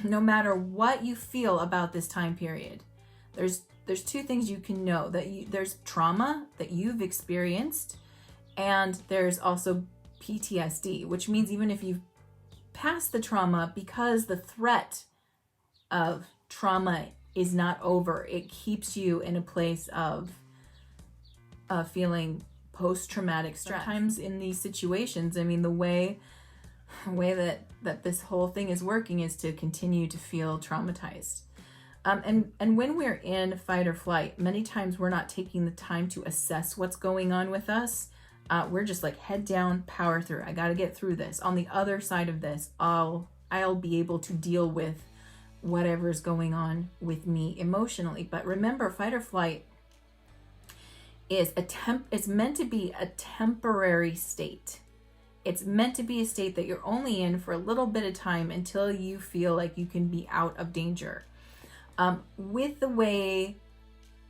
no matter what you feel about this time period, there's two things you can know, that there's trauma that you've experienced, and there's also PTSD, which means even if you've passed the trauma, because the threat of trauma is not over, it keeps you in a place of feeling post-traumatic stress. Sometimes in these situations, I mean, the way that this whole thing is working is to continue to feel traumatized. And when we're in fight or flight, many times we're not taking the time to assess what's going on with us. We're just like head down, power through. I got to get through this. On the other side of this, I'll be able to deal with whatever's going on with me emotionally. But remember, fight or flight is it's meant to be a temporary state. It's meant to be a state that you're only in for a little bit of time until you feel like you can be out of danger. With the way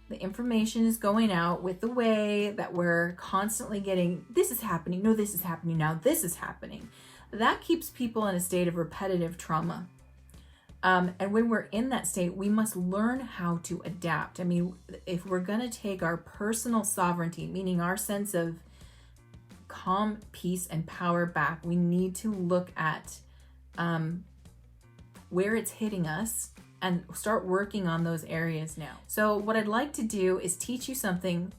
the information is going out, with the way that we're constantly getting, this is happening, no, this is happening, now this is happening, that keeps people in a state of repetitive trauma. And when we're in that state, we must learn how to adapt. I mean, if we're going to take our personal sovereignty, meaning our sense of calm, peace, and power back, we need to look at where it's hitting us and start working on those areas now. So what I'd like to do is teach you something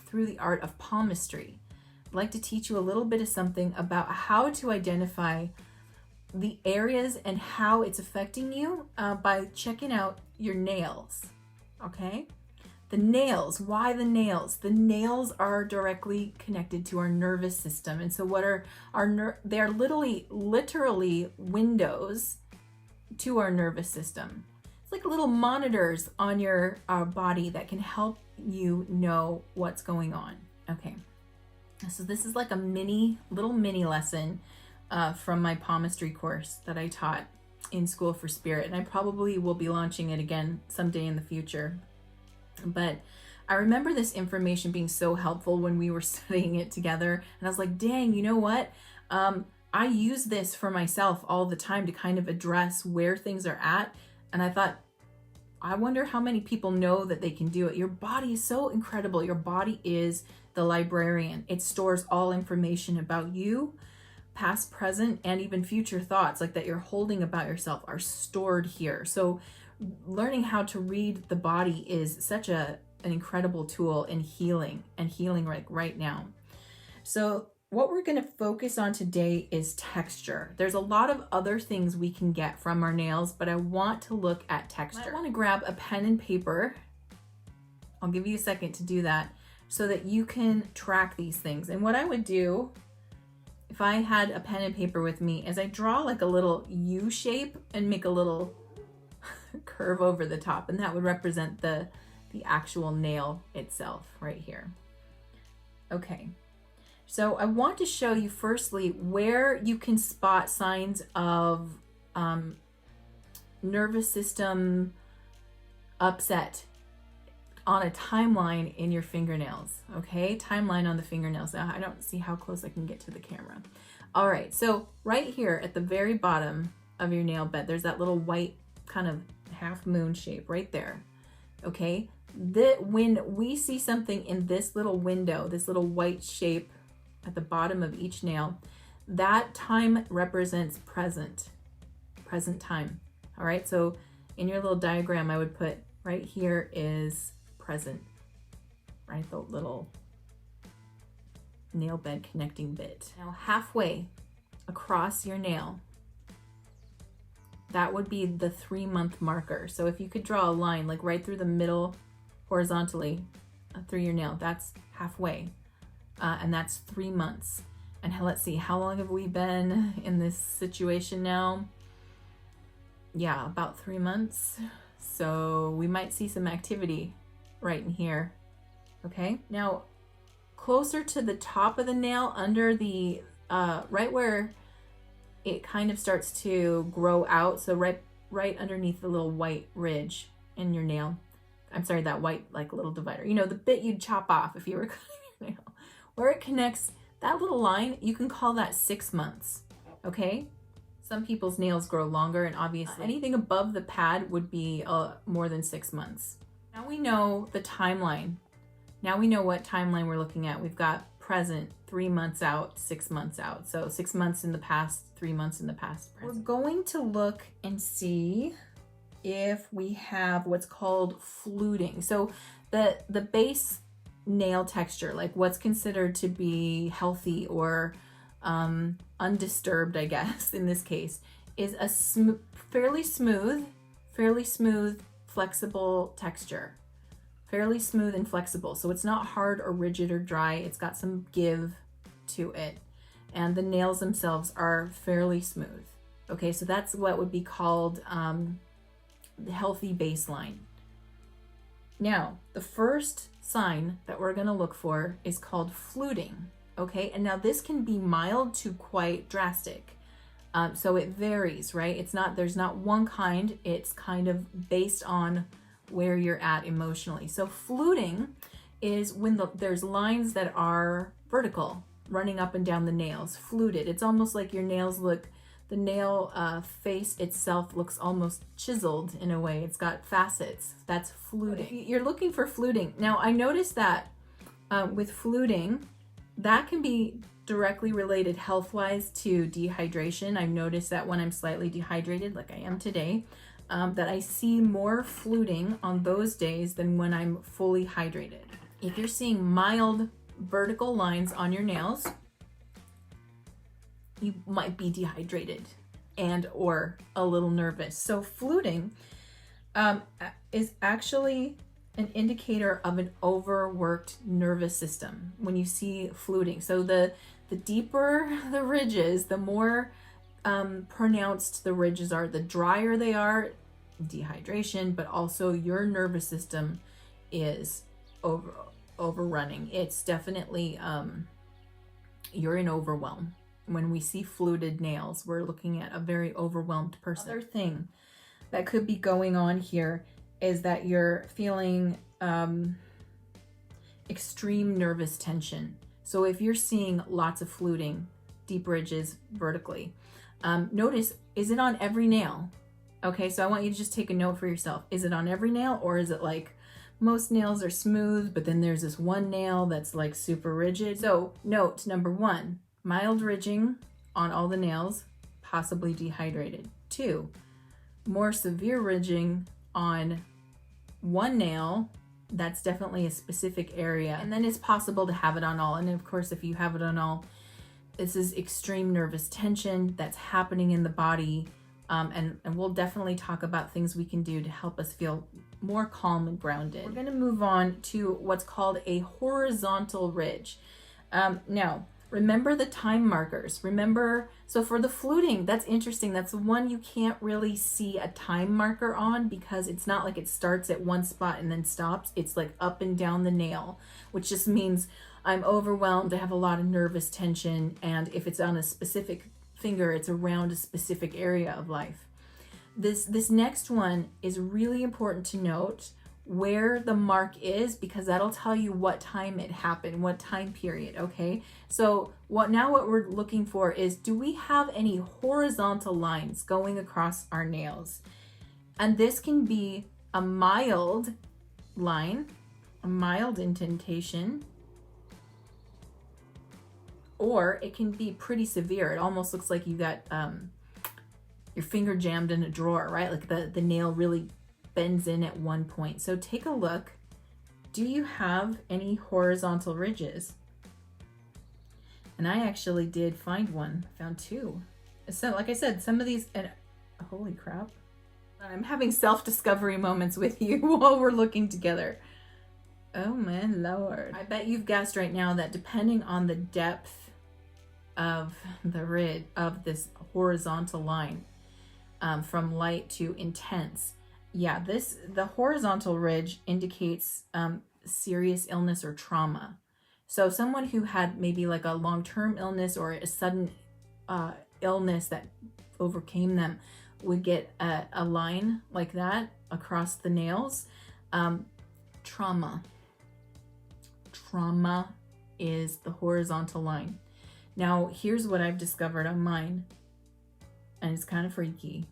through the art of palmistry. I'd like to teach you a little bit of something about how to identify the areas and how it's affecting you by checking out your nails, okay? The nails, why the nails? The nails are directly connected to our nervous system. And so what are they are literally windows to our nervous system. It's like little monitors on your body that can help you know what's going on. Okay, so this is like a little mini lesson from my palmistry course that I taught in School for Spirit, and I probably will be launching it again someday in the future. But I remember this information being so helpful when we were studying it together, and I was like, dang, you know what? I use this for myself all the time to kind of address where things are at. And I thought, I wonder how many people know that they can do it. Your body is so incredible. Your body is the librarian. It stores all information about you, past, present, and even future thoughts like that you're holding about yourself are stored here. So learning how to read the body is such an incredible tool in healing like right now. So what we're going to focus on today is texture. There's a lot of other things we can get from our nails, but I want to look at texture. I want to grab a pen and paper. I'll give you a second to do that so that you can track these things. And what I would do if I had a pen and paper with me is I draw like a little U shape and make a little curve over the top, and that would represent the actual nail itself right here. Okay. So I want to show you firstly where you can spot signs of nervous system upset on a timeline in your fingernails, okay? Timeline on the fingernails. Now, I don't see how close I can get to the camera. All right, so right here at the very bottom of your nail bed, there's that little white kind of half moon shape right there, okay? When we see something in this little window, this little white shape at the bottom of each nail, that time represents present time. All right, so in your little diagram, I would put right here is present, right? The little nail bed connecting bit. Now halfway across your nail, that would be the 3-month marker. So if you could draw a line like right through the middle horizontally through your nail, that's halfway. And that's 3 months. And let's see, how long have we been in this situation now? Yeah, about 3 months. So we might see some activity right in here. Okay, now closer to the top of the nail, under the, right where it kind of starts to grow out. So right underneath the little white ridge in your nail. I'm sorry, that white like little divider. You know, the bit you'd chop off if you were cutting your nail. Where it connects, that little line, you can call that 6 months, okay? So Some people's nails grow longer, and obviously anything above the pad would be more than 6 months. Now we know the timeline. Now we know what timeline we're looking at. We've got present, 3 months out, 6 months out. So 6 months in the past, 3 months in the past. Present. We're going to look and see if we have what's called fluting. So the base nail texture, like what's considered to be healthy or undisturbed, I guess, in this case, is a fairly smooth, flexible texture. Fairly smooth and flexible. So it's not hard or rigid or dry. It's got some give to it. And the nails themselves are fairly smooth. Okay, so that's what would be called the healthy baseline. Now, the first sign that we're going to look for is called fluting. Okay, and now this can be mild to quite drastic. So it varies, right? There's not one kind. It's kind of based on where you're at emotionally. So fluting is when there's lines that are vertical running up and down the nails, fluted. It's almost like your nails the nail face itself looks almost chiseled in a way. It's got facets. That's fluting. You're looking for fluting. Now I noticed that with fluting, that can be directly related health-wise to dehydration. I've noticed that when I'm slightly dehydrated, like I am today, that I see more fluting on those days than when I'm fully hydrated. If you're seeing mild vertical lines on your nails, you might be dehydrated and or a little nervous. So fluting is actually an indicator of an overworked nervous system when you see fluting. So the deeper the ridges, the more pronounced the ridges are, the drier they are, dehydration, but also your nervous system is overrunning. It's definitely you're in overwhelm. When we see fluted nails, we're looking at a very overwhelmed person. Other thing that could be going on here is that you're feeling extreme nervous tension. So if you're seeing lots of fluting, deep ridges vertically, notice, is it on every nail? Okay, so I want you to just take a note for yourself. Is it on every nail, or is it like most nails are smooth, but then there's this one nail that's like super rigid? So note number 1, mild ridging on all the nails, possibly dehydrated. 2, more severe ridging on one nail, that's definitely a specific area. And then it's possible to have it on all. And of course, if you have it on all, this is extreme nervous tension that's happening in the body. And we'll definitely talk about things we can do to help us feel more calm and grounded. We're gonna move on to what's called a horizontal ridge. Now, remember the time markers. So for the fluting, that's interesting. That's the one you can't really see a time marker on because it's not like it starts at one spot and then stops. It's like up and down the nail, which just means I'm overwhelmed, I have a lot of nervous tension, and if it's on a specific finger, it's around a specific area of life. This next one is really important to note where the mark is, because that'll tell you what time it happened, what time period. Okay, so what we're looking for is, do we have any horizontal lines going across our nails? And this can be a mild line, a mild indentation, or it can be pretty severe. It almost looks like you got your finger jammed in a drawer, right? Like the nail really bends in at one point. So take a look. Do you have any horizontal ridges? And I actually did find one. I found 2. So like I said, some of these, and holy crap, I'm having self-discovery moments with you while we're looking together. Oh my Lord. I bet you've guessed right now that depending on the depth of the ridge of this horizontal line, from light to intense, the horizontal ridge indicates serious illness or trauma. So someone who had maybe like a long-term illness or a sudden illness that overcame them would get a line like that across the nails. Trauma is the horizontal line. Now here's what I've discovered on mine. and it's kind of freaky.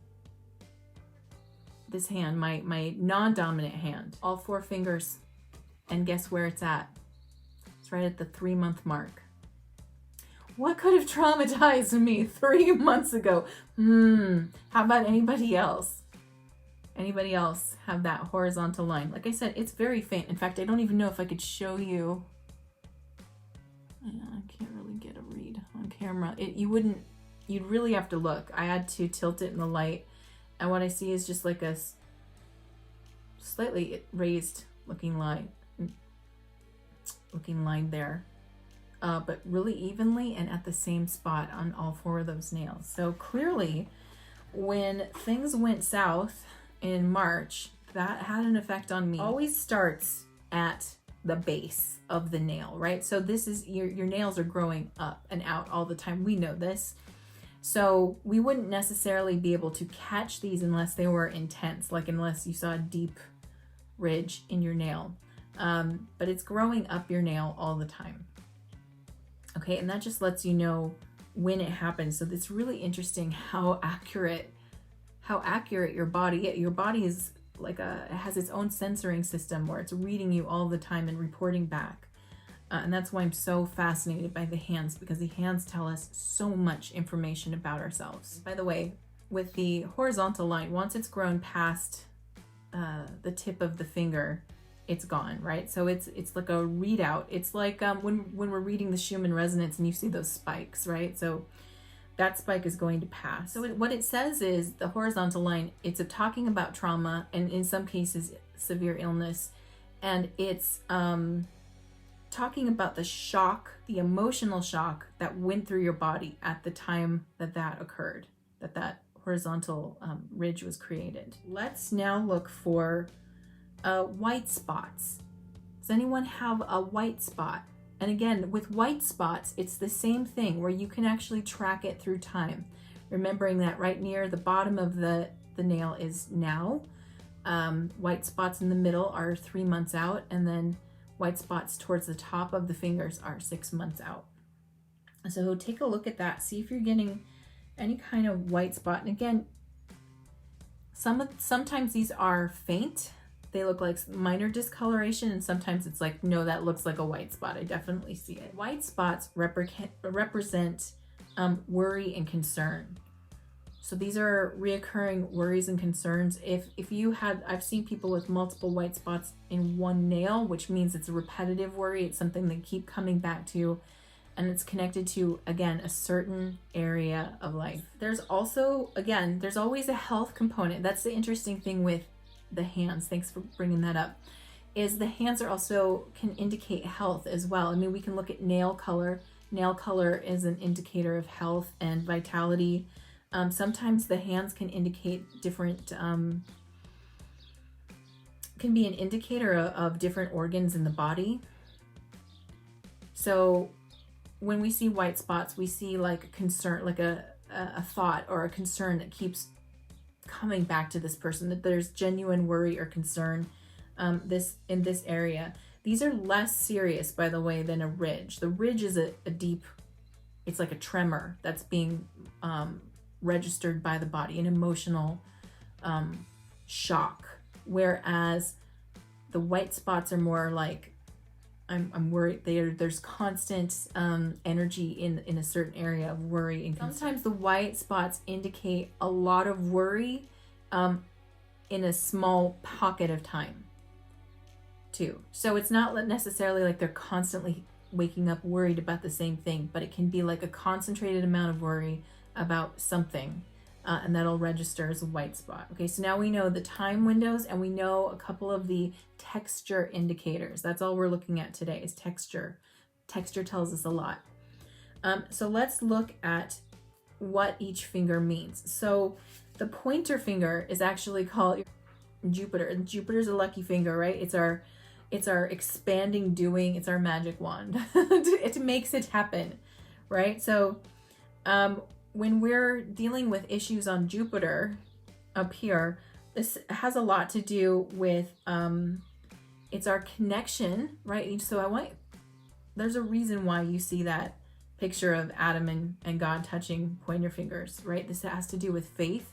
This hand, my non-dominant hand, all 4 fingers, and guess where it's at? It's right at the 3-month mark. What could have traumatized me 3 months ago? How about anybody else? Anybody else have that horizontal line? Like I said, it's very faint. In fact, I don't even know if I could show you. I can't really get a read on camera. You'd really have to look. I had to tilt it in the light, and what I see is just like a slightly raised looking line there, but really evenly and at the same spot on all 4 of those nails. So clearly, when things went south in March, that had an effect on me. It always starts at the base of the nail, right? So this is your nails are growing up and out all the time. We know this. So we wouldn't necessarily be able to catch these unless they were intense, like unless you saw a deep ridge in your nail. But it's growing up your nail all the time. Okay, and that just lets you know when it happens. So it's really interesting how accurate your body is like it has its own censoring system where it's reading you all the time and reporting back. And that's why I'm so fascinated by the hands, because the hands tell us so much information about ourselves. By the way, with the horizontal line, once it's grown past the tip of the finger, it's gone, right? So it's like a readout. It's like when we're reading the Schumann resonance and you see those spikes, right? So that spike is going to pass. So what it says is the horizontal line, it's talking about trauma and in some cases severe illness, and it's talking about the shock, the emotional shock that went through your body at the time that occurred, that horizontal ridge was created. Let's now look for white spots. Does anyone have a white spot? And again, with white spots, it's the same thing where you can actually track it through time. Remembering that right near the bottom of the nail is now. White spots in the middle are 3 months out, and then white spots towards the top of the fingers are 6 months out. So take a look at that. See if you're getting any kind of white spot. And again, sometimes these are faint. They look like minor discoloration, and sometimes it's like, no, that looks like a white spot. I definitely see it. White spots represent worry and concern. So these are reoccurring worries and concerns. If you had, I've seen people with multiple white spots in one nail, which means it's a repetitive worry. It's something they keep coming back to, and it's connected to, again, a certain area of life. There's also, again, there's always a health component. That's the interesting thing with the hands. Thanks for bringing that up. Is the hands are also can indicate health as well. I mean, we can look at nail color. Nail color is an indicator of health and vitality. Sometimes the hands can indicate different, can be an indicator of different organs in the body. So when we see white spots, we see like a concern, like a thought or a concern that keeps coming back to this person, that there's genuine worry or concern in this area. These are less serious, by the way, than a ridge. The ridge is a deep, it's like a tremor that's being registered by the body, an emotional shock, whereas the white spots are more like I'm worried. There's constant energy in a certain area of worry and concern. Sometimes the white spots indicate a lot of worry in a small pocket of time too. So it's not necessarily like they're constantly waking up worried about the same thing, but it can be like a concentrated amount of worry about something, and that'll register as a white spot. Okay, so now we know the time windows, and we know a couple of the texture indicators. That's all we're looking at today is texture. Texture tells us a lot. So let's look at what each finger means. So the pointer finger is actually called Jupiter. Jupiter's a lucky finger, right? It's our expanding doing. It's our magic wand. It makes it happen, right? So when we're dealing with issues on Jupiter up here, this has a lot to do with it's our connection, right? So there's a reason why you see that picture of Adam and God touching pointer fingers, right? This has to do with faith.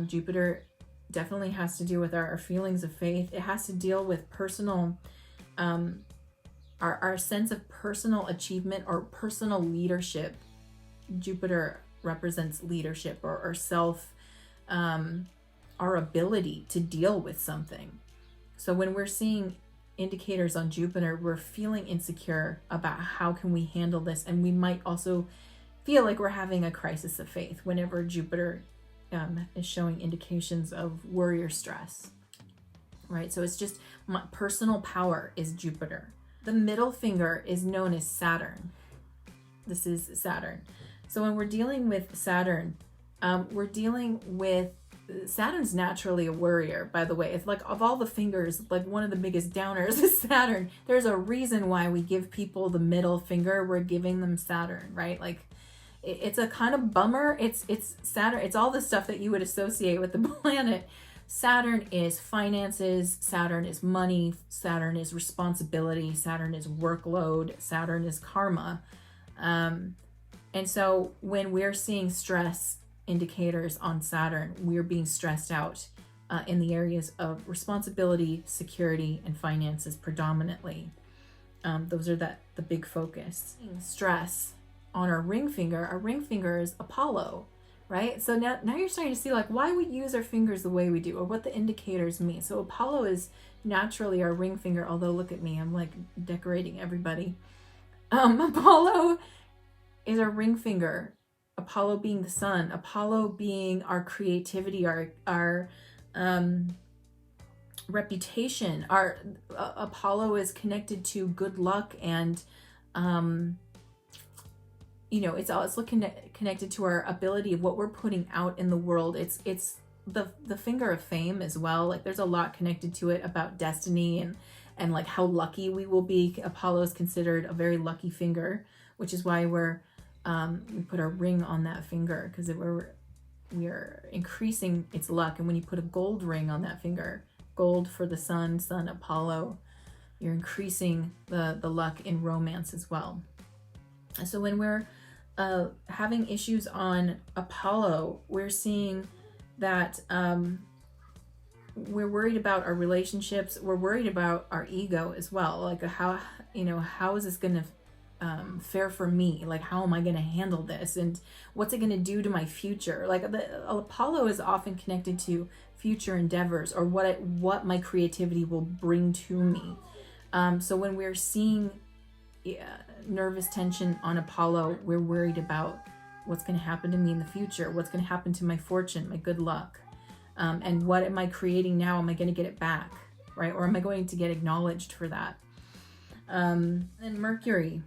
Jupiter definitely has to do with our feelings of faith. It has to deal with personal, our sense of personal achievement or personal leadership. Jupiter represents leadership or self, our ability to deal with something. So when we're seeing indicators on Jupiter, we're feeling insecure about how can we handle this, and we might also feel like we're having a crisis of faith whenever Jupiter is showing indications of worry or stress, right? So it's just my personal power is Jupiter. The middle finger is known as Saturn. This is Saturn. So when we're dealing with Saturn, we're dealing with Saturn's naturally a worrier, by the way. It's like, of all the fingers, like one of the biggest downers is Saturn. There's a reason why we give people the middle finger. We're giving them Saturn, right? Like, it's a kind of bummer. It's Saturn. It's all the stuff that you would associate with the planet. Saturn is finances. Saturn is money. Saturn is responsibility. Saturn is workload. Saturn is karma. And so when we're seeing stress indicators on Saturn, we're being stressed out in the areas of responsibility, security, and finances predominantly. Those are the big focus. Stress on our ring finger is Apollo, right? So now you're starting to see like why we use our fingers the way we do, or what the indicators mean. So Apollo is naturally our ring finger, although look at me, I'm like decorating everybody. Apollo is our ring finger. Apollo being the sun, Apollo being our creativity, our reputation. Our Apollo is connected to good luck and it's looking connected to our ability of what we're putting out in the world. It's the finger of fame as well. Like there's a lot connected to it about destiny and like how lucky we will be. Apollo is considered a very lucky finger, which is why we put a ring on that finger, because we're increasing its luck. And when you put a gold ring on that finger, gold for the sun Apollo, you're increasing the luck in romance as well. And so when we're having issues on Apollo, we're seeing that we're worried about our relationships. We're worried about our ego as well. Like how is this going to fare for me? Like, how am I going to handle this? And what's it going to do to my future? Like Apollo is often connected to future endeavors, or what my creativity will bring to me. So when we're seeing nervous tension on Apollo, we're worried about what's going to happen to me in the future, what's going to happen to my fortune, my good luck, and what am I creating now? Am I going to get it back, right? Or am I going to get acknowledged for that? And Mercury,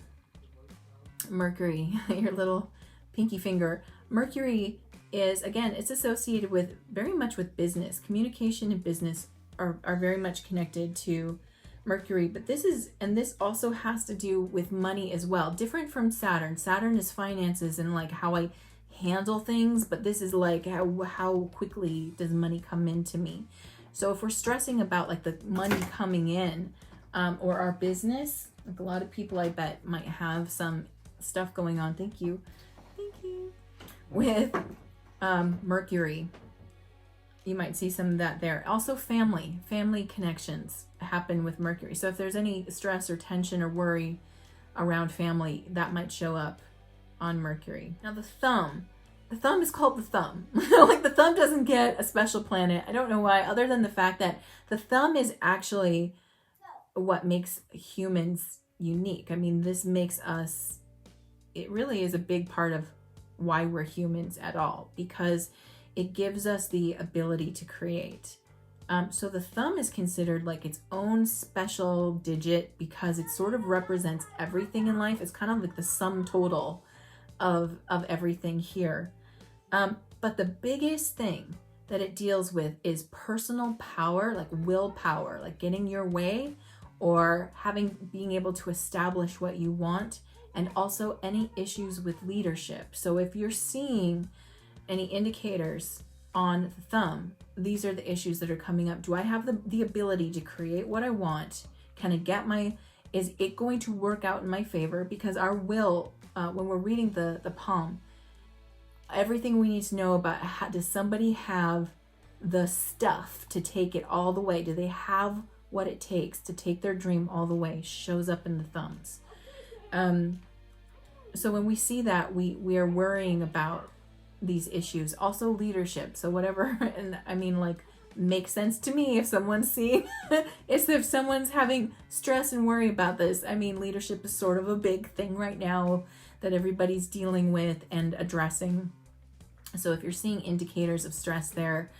your little pinky finger. Mercury is, again, it's associated with very much with business. Communication and business are very much connected to Mercury, but this also has to do with money as well. Different from Saturn. Saturn is finances and like how I handle things, but this is like how quickly does money come into me. So if we're stressing about like the money coming in, or our business, like a lot of people I bet might have some stuff going on. Thank you. With Mercury. You might see some of that there. Also family connections happen with Mercury. So if there's any stress or tension or worry around family, that might show up on Mercury. Now the thumb is called the thumb. Like the thumb doesn't get a special planet. I don't know why, other than the fact that the thumb is actually what makes humans unique. I mean, this makes us, it really is a big part of why we're humans at all, because it gives us the ability to create. So the thumb is considered like its own special digit because it sort of represents everything in life. It's kind of like the sum total of everything here. But the biggest thing that it deals with is personal power, like willpower, like getting your way, or being able to establish what you want, and also any issues with leadership. So if you're seeing any indicators on the thumb, these are the issues that are coming up. Do I have the ability to create what I want? Can I get my is it going to work out in my favor? Because our will, when we're reading the palm, everything we need to know about, does somebody have the stuff to take it all the way? Do they have what it takes to take their dream all the way? Shows up in the thumbs. So when we see that, we are worrying about these issues. Also leadership. So whatever, and I mean, like, makes sense to me if someone's seeing, if someone's having stress and worry about this. I mean, leadership is sort of a big thing right now that everybody's dealing with and addressing. So if you're seeing indicators of stress there,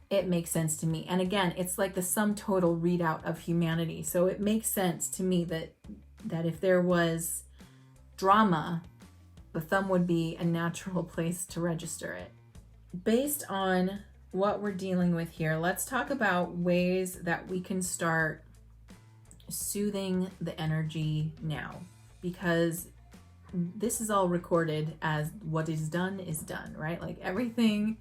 it makes sense to me. And again, it's like the sum total readout of humanity. So it makes sense to me that if there was drama, the thumb would be a natural place to register it. Based on what we're dealing with here, let's talk about ways that we can start soothing the energy now, because this is all recorded as what is done, right? Like everything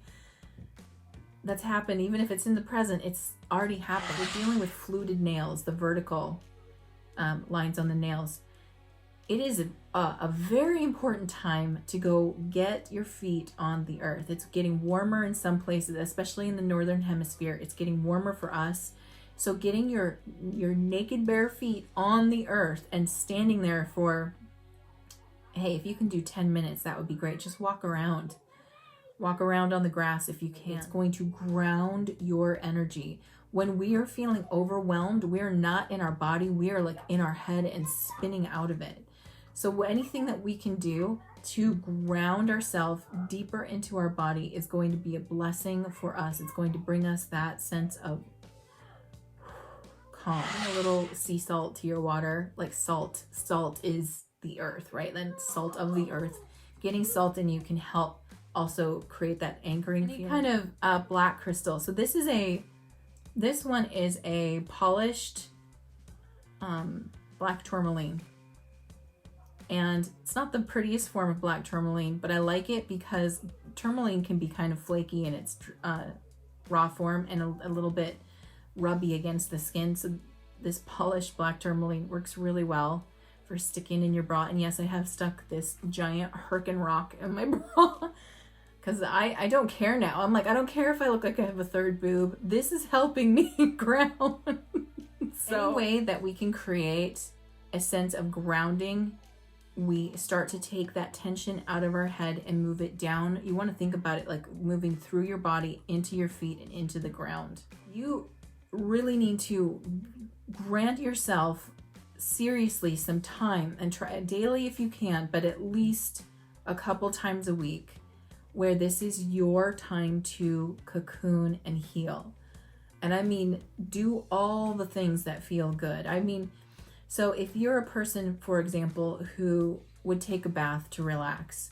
that's happened, even if it's in the present, it's already happened. We're dealing with fluted nails, the vertical lines on the nails. It is a very important time to go get your feet on the earth. It's getting warmer in some places, especially in the northern hemisphere. It's getting warmer for us. So getting your naked bare feet on the earth and standing there for, hey, if you can do 10 minutes, that would be great. Just walk around. Walk around on the grass if you can. It's going to ground your energy. When we are feeling overwhelmed, we're not in our body. We are like in our head and spinning out of it. So anything that we can do to ground ourselves deeper into our body is going to be a blessing for us. It's going to bring us that sense of calm. A little sea salt to your water, like salt. Salt is the earth, right? Then salt of the earth. Getting salt in you can help also create that anchoring feeling. Kind of black crystal. So this one is a polished black tourmaline. And it's not the prettiest form of black tourmaline, but I like it because tourmaline can be kind of flaky in its raw form and a little bit rubby against the skin. So this polished black tourmaline works really well for sticking in your bra. And yes, I have stuck this giant Hurricane rock in my bra because I don't care now. I'm like, I don't care if I look like I have a third boob. This is helping me ground. So any way that we can create a sense of grounding, we start to take that tension out of our head and move it down. You want to think about it like moving through your body into your feet and into the ground. You really need to grant yourself seriously some time and try it daily if you can, but at least a couple times a week where this is your time to cocoon and heal. And I mean, do all the things that feel good. I mean, so if you're a person, for example, who would take a bath to relax,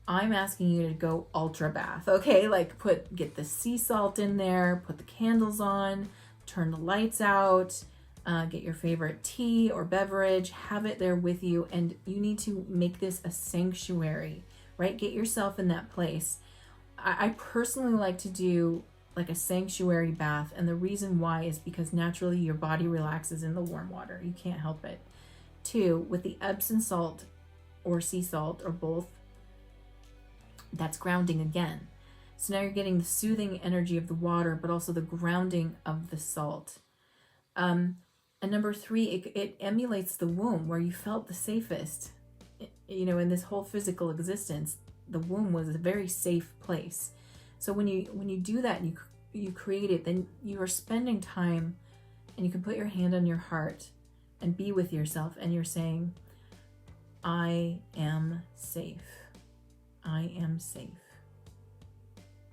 I'm asking you to go ultra bath, okay? Like get the sea salt in there, put the candles on, turn the lights out, get your favorite tea or beverage, have it there with you, and you need to make this a sanctuary, right? Get yourself in that place. I personally like to do like a sanctuary bath, and the reason why is because naturally your body relaxes in the warm water. You can't help it. 2, with the Epsom salt or sea salt or both, that's grounding again. So now you're getting the soothing energy of the water, but also the grounding of the salt. And number 3, it emulates the womb where you felt the safest. You know, in this whole physical existence, the womb was a very safe place. So when you do that and you create it, then you are spending time, and you can put your hand on your heart and be with yourself, and you're saying, I am safe. I am safe.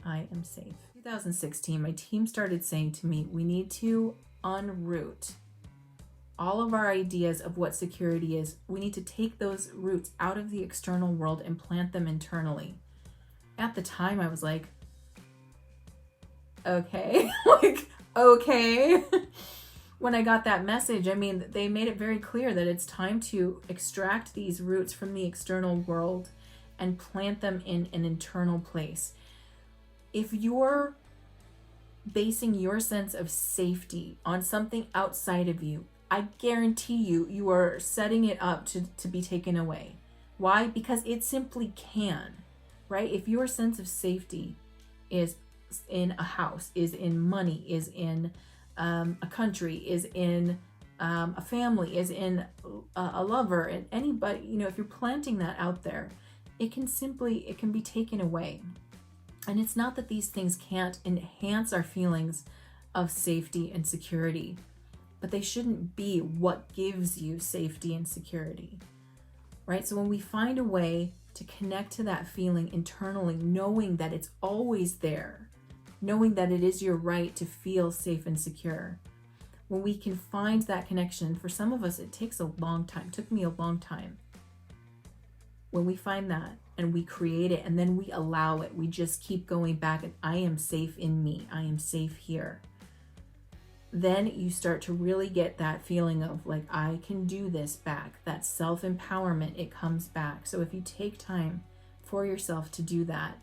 I am safe. 2016, my team started saying to me, we need to unroot all of our ideas of what security is. We need to take those roots out of the external world and plant them internally. At the time, I was like, okay, okay. When I got that message, I mean, they made it very clear that it's time to extract these roots from the external world and plant them in an internal place. If you're basing your sense of safety on something outside of you, I guarantee you, you are setting it up to be taken away. Why? Because it simply can, right? If your sense of safety is in a house, is in money, is in a country, is in a family, is in a lover, and anybody, if you're planting that out there, it can be taken away. And it's not that these things can't enhance our feelings of safety and security, but they shouldn't be what gives you safety and security, right? So when we find a way to connect to that feeling internally, knowing that it's always there, knowing that it is your right to feel safe and secure, when we can find that connection, for some of us, it takes a long time. It took me a long time. When we find that and we create it and then we allow it, we just keep going back and I am safe in me. I am safe here. Then you start to really get that feeling of like, I can do this back. That self-empowerment, it comes back. So if you take time for yourself to do that,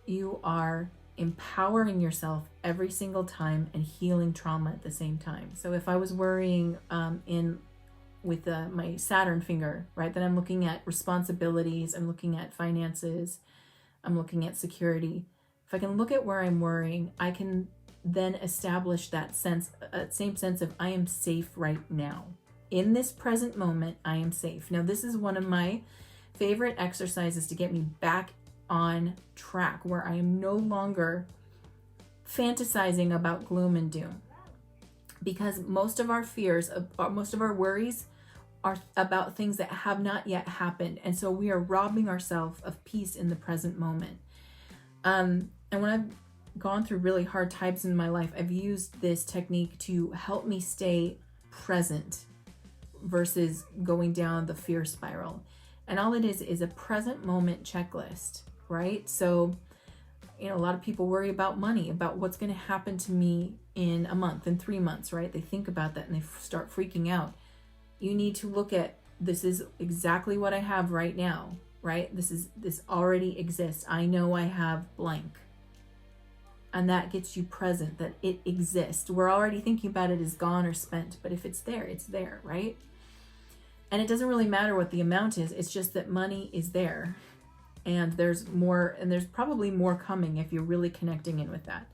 you are empowering yourself every single time and healing trauma at the same time. So if I was worrying with my Saturn finger, right, then I'm looking at responsibilities, I'm looking at finances, I'm looking at security. If I can look at where I'm worrying, I can then establish that same sense of I am safe right now. In this present moment, I am safe. Now, this is one of my favorite exercises to get me back on track, where I am no longer fantasizing about gloom and doom. Because most of our fears, most of our worries are about things that have not yet happened. And so we are robbing ourselves of peace in the present moment. And when I've gone through really hard times in my life, I've used this technique to help me stay present versus going down the fear spiral. And all it is a present moment checklist, right? So, a lot of people worry about money, about what's going to happen to me in a month, in 3 months, right? They think about that and they start freaking out. You need to look at, this is exactly what I have right now, right? This already exists. I know I have blank. And that gets you present, that it exists. We're already thinking about it as gone or spent, but if it's there, it's there, right? And it doesn't really matter what the amount is. It's just that money is there. And there's more, and there's probably more coming if you're really connecting in with that.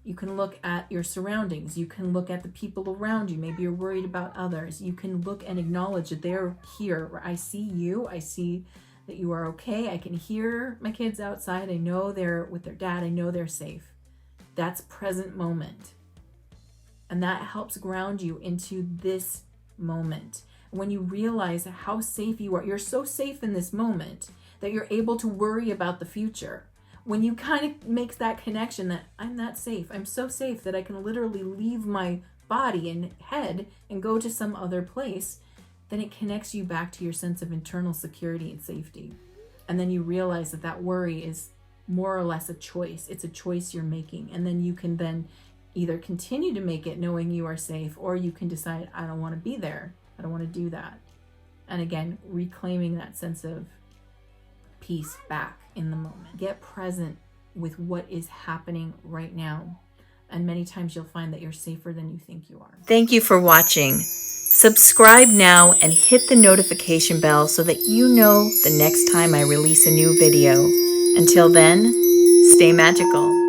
You can look at your surroundings. You can look at the people around you. Maybe you're worried about others. You can look and acknowledge that they're here. I see you. I see that you are okay. I can hear my kids outside. I know they're with their dad. I know they're safe. That's present moment. And that helps ground you into this moment. When you realize how safe you are, you're so safe in this moment that you're able to worry about the future. When you kind of make that connection that I'm that safe, I'm so safe that I can literally leave my body and head and go to some other place, then it connects you back to your sense of internal security and safety. And then you realize that worry is more or less a choice. It's a choice you're making. And then you can then either continue to make it knowing you are safe, or you can decide, I don't want to be there. I don't want to do that. And again, reclaiming that sense of peace back in the moment. Get present with what is happening right now. And many times you'll find that you're safer than you think you are. Thank you for watching. Subscribe now and hit the notification bell so that you know the next time I release a new video. Until then, stay magical.